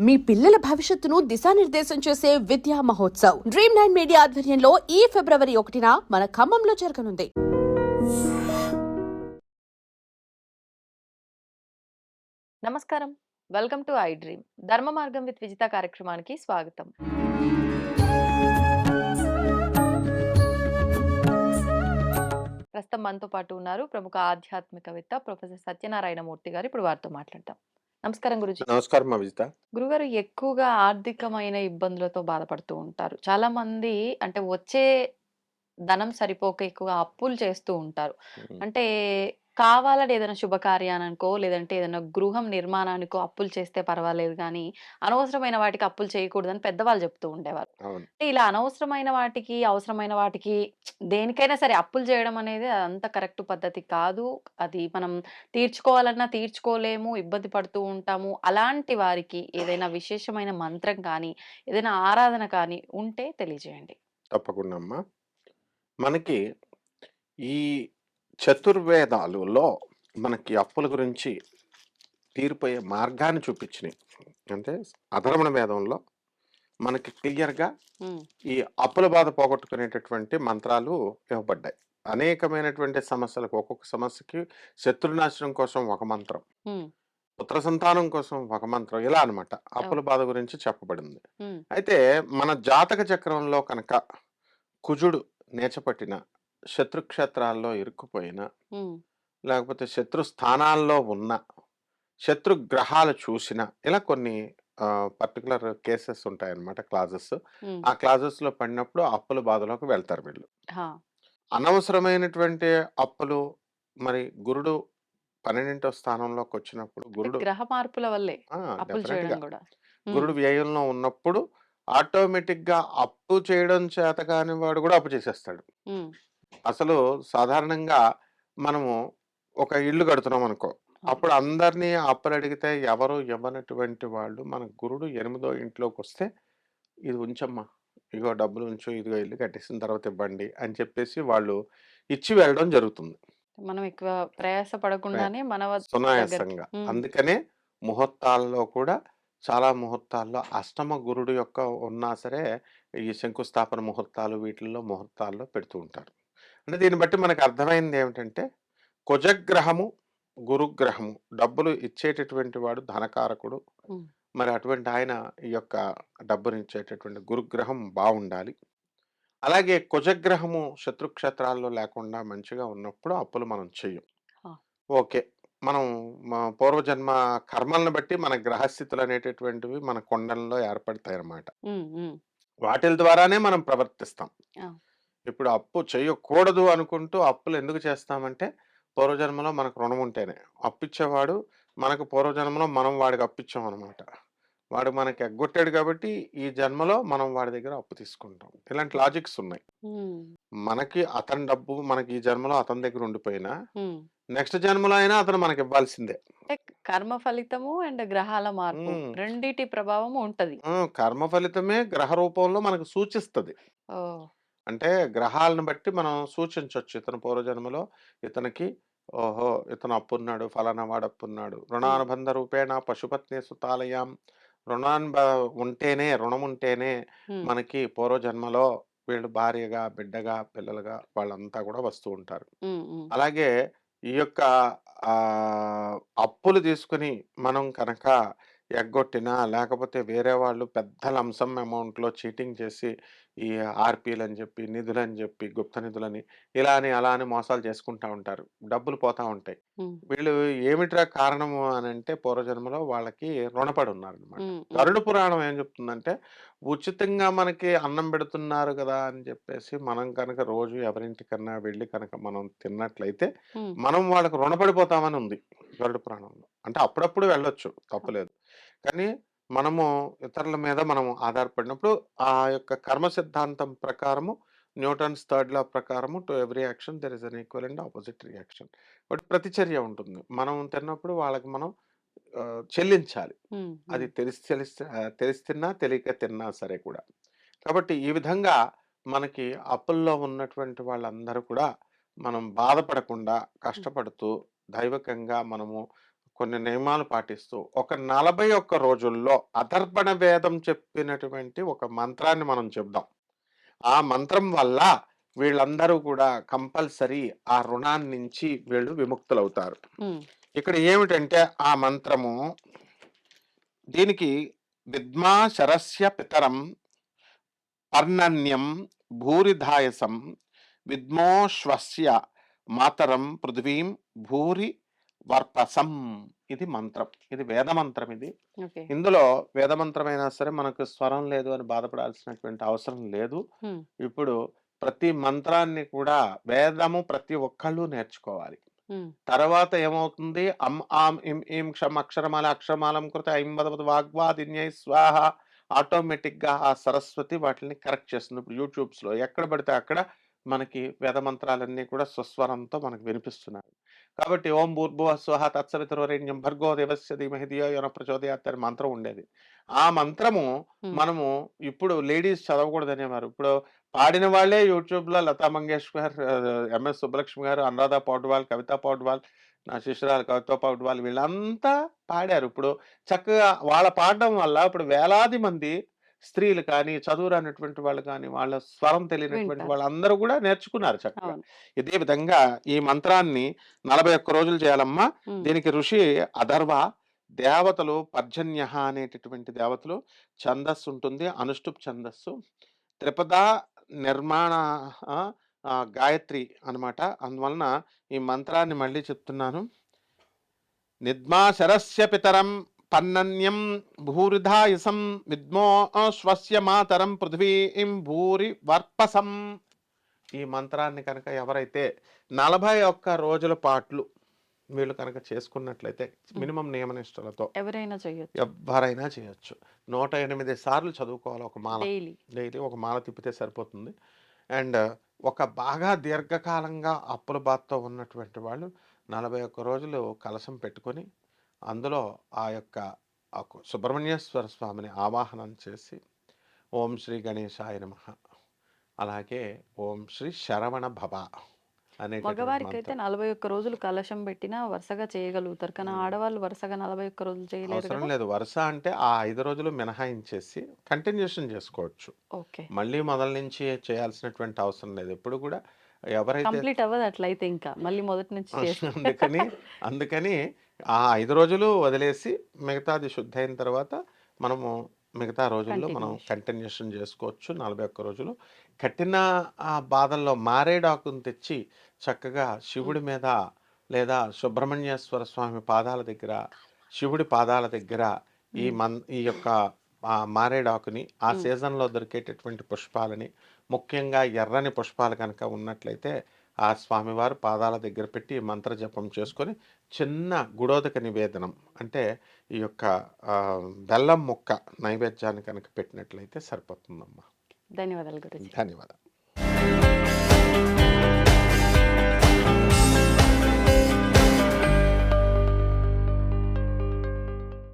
మీ పిల్లల భవిష్యత్తును దిశానిర్దేశం చేసే విద్యా మహోత్సవ్ Dream9 మీడియా ఆధ్వర్యంలో ఈ ఫిబ్రవరి 1న మన ఖమ్మంలో జరగనుంది. నమస్కారం. Welcome to I dream. ధర్మ మార్గం విత్ విజిత కార్యక్రమానికి స్వాగతం. ప్రస్తుతం మనతో పాటు ఉన్నారు ప్రముఖ ఆధ్యాత్మికవేత్త ప్రొఫెసర్ సత్యనారాయణ మూర్తి గారు. ఇప్పుడు వారితో మాట్లాడతాం. నమస్కారం గురుజీ. నమస్కారం విజిత. గురుగారు, ఎక్కువగా ఆర్థికమైన ఇబ్బందులతో బాధపడుతూ ఉంటారు. చాలా మంది అంటే వచ్చే ధనం సరిపోక ఎక్కువగా అప్పులు చేస్తూ ఉంటారు. అంటే కావాలని ఏదైనా శుభకార్యానికో లేదంటే ఏదైనా గృహం నిర్మాణానికో అప్పులు చేస్తే పర్వాలేదు గానీ, అనవసరమైన వాటికి అప్పులు చేయకూడదని పెద్దవాళ్ళు చెప్తూ ఉండేవారు. అవును. అంటే ఇలా అనవసరమైన వాటికి, అవసరమైన వాటికి దేనికైనా సరే అప్పులు చేయడం అనేది అంత కరెక్ట్ పద్ధతి కాదు. అది మనం తీర్చుకోవాలన్నా తీర్చుకోలేము, ఇబ్బంది పడుతూ ఉంటాము. అలాంటి వారికి ఏదైనా విశేషమైన మంత్రం కానీ, ఏదైనా ఆరాధన కానీ ఉంటే తెలియజేయండి. తప్పకుండా అమ్మా. మనకి ఈ చతుర్వేదాలలో మనకి అప్పుల గురించి తీరిపోయే మార్గాన్ని చూపించినాయి. అంటే అధర్వణ వేదంలో మనకి క్లియర్గా హ్మ్. ఈ అప్పుల బాధ పోగొట్టుకునేటటువంటి మంత్రాలు ఇవ్వబడ్డాయి. అనేకమైనటువంటి సమస్యలకు ఒక్కొక్క సమస్యకి శత్రునాశనం కోసం ఒక మంత్రం, హ్మ్. పుత్ర సంతానం కోసం ఒక మంత్రం, ఇలా అన్నమాట అప్పుల ఓహ్! బాధ గురించి చెప్పబడింది. హ్మ్. అయితే మన జాతక చక్రంలో కనుక కుజుడు నీచపట్టిన, శత్రుక్షేత్రాల్లో ఇరుక్కుపోయిన, హ్మ్. లేకపోతే శత్రు స్థానాల్లో ఉన్న, శత్రు గ్రహాలు చూసిన, ఇలా కొన్ని పర్టికులర్ కేసెస్ ఉంటాయన్నమాట, క్లాజెస్. హ్మ్. ఆ క్లాజెస్లో పడినప్పుడు అప్పుల బాధలోకి వెళ్తారు వీళ్ళు. హా! అనవసరమైనటువంటి అప్పులు, మరి గురుడు 12వ స్థానంలోకి వచ్చినప్పుడు, అంటే గురుడు గ్రహ మార్పుల వల్లే అప్పులు చేయడం డెఫినెట్గా గూడా. హ్మ్. గురుడు వ్యయంలో ఉన్నప్పుడు ఆటోమేటిక్గా అప్పు చేయడం చేత కాని వాడు కూడా అప్పు చేసేస్తాడు. హ్మ్. అసలు సాధారణంగా మనము ఒక ఇల్లు కడుతున్నాం అనుకో, అవును. అప్పుడు అందరినీ అప్పులు అడిగితే ఎవరు ఇవ్వనటువంటి వాళ్ళు మన గురుడు 8వ ఇంట్లోకి వస్తే, ఇది ఉంచమ్మా, ఇగో డబ్బులు ఉంచు, ఇదిగో ఇల్లు కట్టేసిన తర్వాత ఇవ్వండి అని చెప్పేసి వాళ్ళు ఇచ్చి వెళ్ళడం జరుగుతుంది మనం ఎక్కువ ప్రయాస పడకుండానే మన దగ్గరికి. సునాయాసంగా. హ్మ్. అందుకనే ముహూర్తాల్లో కూడా చాలా ముహూర్తాల్లో అష్టమ గురుడు యొక్క ఉన్నా సరే, ఈ శంకుస్థాపన ముహూర్తాలు వీటిల్లో ముహూర్తాల్లో పెడుతూ ఉంటారు. అంటే దీన్ని బట్టి మనకు అర్థమైంది ఏమిటంటే, కుజగ్రహము, గురుగ్రహము డబ్బులు ఇచ్చేటటువంటి వాడు ధనకారకుడు. హ్మ్. మరి అటువంటి ఆయన ఈ యొక్క డబ్బునిచ్చేటటువంటి గురుగ్రహం బాగుండాలి. అలాగే కుజగ్రహము శత్రుక్షేత్రాల్లో లేకుండా మంచిగా ఉన్నప్పుడు అప్పులు మనం చెయ్యం. ఆ! ఓకే. మనం పూర్వజన్మ కర్మలను బట్టి మన గ్రహస్థితులు అనేటటువంటివి మన కుండలలో ఏర్పడతాయన్నమాట. హ్మ్. హ్మ్. వాటిల ద్వారానే మనం ప్రవర్తిస్తాం. ఆ! ఇప్పుడు అప్పు చేయకూడదు అనుకుంటూ అప్పులు ఎందుకు చేస్తామంటే, పూర్వజన్మలో మనకు రుణం ఉంటేనే. అప్పిచ్చేవాడు మనకు పూర్వజన్మలో మనం వాడికి అప్పిచ్చామనమాట. వాడు మనకి ఎగ్గొట్టాడు కాబట్టి, ఈ జన్మలో మనం వాడి దగ్గర అప్పు తీసుకుంటాం. ఇలాంటి లాజిక్స్ ఉన్నాయి. హ్మ్. మనకి అతని డబ్బు మనకి ఈ జన్మలో అతని దగ్గర ఉండిపోయినా, హ్మ్. నెక్స్ట్ జన్మలో అయినా అతను మనకివ్వాల్సిందే. అంటే కర్మ ఫలితము అండ్ గ్రహాల మార్పు హ్మ్. రెండిటి ప్రభావం ఉంటది. కర్మ ఫలితమే గ్రహ రూపంలో మనకు సూచిస్తది. ఓహ్! అంటే గ్రహాలను బట్టి మనం సూచించొచ్చు. ఇతను పూర్వజన్మలో ఇతనికి, ఓహో, ఇతను అప్పున్నాడు, ఫలానా వాడు అప్పున్నాడు. హ్మ్. రుణానుబంధ రూపేణ పశుపత్ని సుతాలయాం. రుణాన్బ ఉంటేనే, రుణం ఉంటేనే హ్మ్. మనకి పూర్వజన్మలో వీళ్ళు భార్యగా, బిడ్డగా, పిల్లలుగా వాళ్ళంతా కూడా వస్తూ ఉంటారు. హ్మ్. హ్మ్. అలాగే ఈ యొక్క ఆహ్, అప్పులు తీసుకొని మనం కనుక ఎగ్గొట్టినా, లేకపోతే వేరే వాళ్ళు పెద్ద లంసమ్ అమౌంట్‌లో చీటింగ్ చేసి, ఈ ఆర్‌పీలని జెప్పి, నిధులని జెప్పి, గుప్త నిధులని, ఇలా అని, అలా అని మోసాలు చేసుకుంటా ఉంటారు. డబ్బులు పోతా ఉంటాయి. హ్మ్. వీళ్ళు ఏమిట్రా కారణము అనంటే, పూర్వజన్మలో వాళ్ళకి రుణపడి ఉన్నారనమాట. హ్మ్. హ్మ్. గరుడ పురాణం ఏం చెప్తుందంటే, ఉచితంగా మనకి అన్నం పెడుతున్నారు గదా అని చెప్పేసి, మనం కనుక రోజు ఎవరింటికన్నా వెళ్లి కనుక మనం తిన్నట్లయితే, హ్మ్. మనం వాళ్ళకి రుణపడిపోతామని ఉంది గరుడ పురాణంలో. అంటే అప్పుడప్పుడు వెళ్ళొచ్చు, తప్పులేదు. కానీ మనము ఇతరుల మీద మనం ఆధారపడినప్పుడు, ఆ యొక్క కర్మ సిద్ధాంతం ప్రకారము, న్యూటన్స్ థర్డ్ లా ప్రకారము, to every action there is an equal and opposite reaction. But ప్రతిచర్య ఉంటుంది. మనం తిన్నప్పుడు వాళ్ళకి మనం చెల్లించాలి. హ్మ్. అది హ్మ్. తెలిసి తిన్నా, తెలియక తిన్నా సరే కూడా. కాబట్టి ఈ విధంగా మనకి అప్పుల్లో ఉన్నటువంటి వాళ్ళందరూ కూడా మనం బాధపడకుండా, కష్టపడుతూ, దైవకంగా మనము కొన్ని నియమాలు పాటిస్తూ ఒక 41 రోజుల్లో అథర్వణ వేదం చెప్పినటువంటి ఒక మంత్రాన్ని మనం చెప్దాం. ఆ మంత్రం వల్ల వీళ్ళందరూ కూడా కంపల్సరీ ఆ రుణాన్ని నుంచి వీళ్ళు విముక్తులవుతారు. హ్మ్. ఇక్కడ ఏమిటంటే ఆ మంత్రము దీనికి విద్మా శరస్య పితరం పర్ణన్యం భూరిధాయసం విద్మోశ్వస్య మాతరం పృథివీం భూరి వర్పసం. ఇది మంత్రం, ఇది వేదమంత్రం. ఇది ఓకే. ఇందులో వేదమంత్రమైనా సరే మనకు స్వరం లేదు అని బాధపడాల్సినటువంటి అవసరం లేదు. హ్మ్. ఇప్పుడు ప్రతి మంత్రాన్ని కూడా వేదము ప్రతి ఒక్కళ్ళు నేర్చుకోవాలి. హ్మ్. తర్వాత ఏమవుతుంది, అం ఆం ఇం ఈం క్షం అక్షరమాల అక్షరమాలం కృత ఐం వదవత్ వాగ్వాదిన్యై స్వాహ. ఆటోమేటిక్గా ఆ సరస్వతి వాటిని కరెక్ట్ చేస్తుంది. ఇప్పుడు యూట్యూబ్స్లో ఎక్కడ పడితే అక్కడ మనకి వేద మంత్రాలన్నీ కూడా స్వస్వరంతో మనకు వినిపిస్తున్నాయి. కాబట్టి ఓం భూర్భువః స్వః తత్సవితుర్వరేణ్యం భర్గో దేవస్య ధీమహి ధియో యో నః ప్రచోదయాత్ అనే మంత్రం ఉండేది. ఆ మంత్రము హ్మ్. మనము ఇప్పుడు లేడీస్ చదవకూడదనేవారు. ఇప్పుడు పాడిన వాళ్ళే యూట్యూబ్‌లో లతా మంగేష్కర్, ఎంఎస్ సుబ్బలక్ష్మి గారు, అనురాధ పౌడ్వాల్, కవిత పౌడ్వాల్, నా శిష్యురాలు కవిత పౌడ్వాల్ వీళ్ళంతా పాడారు. ఇప్పుడు చక్కగా వాళ్ళ పాడడం వల్ల ఇప్పుడు వేలాది మంది స్త్రీలు కానీ, చదువురానటువంటి వాళ్ళు కానీ, వాళ్ళ స్వరం తెలియనటువంటి వింటారు. వాళ్ళందరూ కూడా నేర్చుకున్నారు చక్కగా. అవును. ఇదే విధంగా ఈ మంత్రాన్ని 41 రోజులు చేయాలమ్మా. హ్మ్. దీనికి ఋషి అథర్వ, దేవతలు పర్జన్య అనేటటువంటి దేవతలు, ఛందస్సు ఉంటుంది, అనుష్టుప్ ఛందస్సు, త్రిపద నిర్మాణ ఆ, గాయత్రి అన్నమాట. అందువలన ఈ మంత్రాన్ని మళ్ళీ చెప్తున్నాను. నిద్మా శరస్య పితరం పన్నన్యం భూరిధాయసం విద్మో శ్వస్య మాతరం పృథ్వీం భూరి వర్పసం. ఈ మంత్రాన్ని కనుక ఎవరైతే 41 రోజుల పాటు వీళ్ళు కనుక చేసుకున్నట్లయితే మినిమం నియమనిష్టలతో ఎవరైనా చేయొచ్చు. ఎవరైనా చేయొచ్చు. 108 సార్లు చదువుకోవాలి ఒక మాల. డైలీ. డైలీ ఒక మాల తిప్పితే సరిపోతుంది. అండ్ ఒక బాగా దీర్ఘకాలంగా అప్పుల బాధతో ఉన్నటువంటి వాళ్ళు 41 రోజులు కలశం పెట్టుకొని అందులో ఆ యొక్క సుబ్రహ్మణ్యేశ్వర స్వామిని ఆవాహనం చేసి ఓం శ్రీ గణేశాయ నమః, అలాగే ఓం శ్రీ శరవణ భవ అనేటటువంటి మగవారికైతే మంత్రం. 41 రోజులు కలశం పెట్టినా వరుసగా చేయగలుగుతారు. కానీ ఆడవాళ్ళు వరుసగా 41 రోజులు చేయలేరు అవసరం కదా? లేదు. వరుస అంటే ఆ 5 రోజులు మినహాయించేసి కంటిన్యూషన్ చేసుకోవచ్చు. ఓకే. మళ్ళీ మొదలు నుంచి చేయాల్సినటువంటి అవసరం లేదు. ఎప్పుడు కూడా ఎవరైతే కంప్లీట్ అవ్వదు అట్లయితే ఇంకా. మళ్ళీ మొదటి నుంచి చేస్తే. అందుకని అందుకని ఆ 5 రోజులు వదిలేసి మిగతాది శుద్ధయిన తర్వాత మనము మిగతా రోజుల్లో మనం కంటిన్యూషన్. కంటిన్యూషన్ చేసుకోవచ్చు. 41 రోజులు కఠిన బాధల్లో మారేడాకును తెచ్చి చక్కగా హ్మ్. శివుడి మీద లేదా సుబ్రహ్మణ్యేశ్వర స్వామి పాదాల దగ్గర, శివుడి పాదాల దగ్గర హ్మ్. ఈ యొక్క మారేడాకుని ఆ హ్మ్. సీజన్లో దొరికేటటువంటి పుష్పాలని, ముఖ్యంగా ఎర్రని పుష్పాలు కనుక ఉన్నట్లయితే ఆ స్వామివారు పాదాల దగ్గర పెట్టి మంత్ర జపం చేసుకొని చిన్న గుడోదక నివేదనం అంటే ఈ యొక్క బెల్లం ముక్క నైవేద్యాన్ని కనుక పెట్టినట్లయితే సరిపోతుందమ్మా. ధన్యవాదాలు గురూజీ. ధన్యవాదాలు.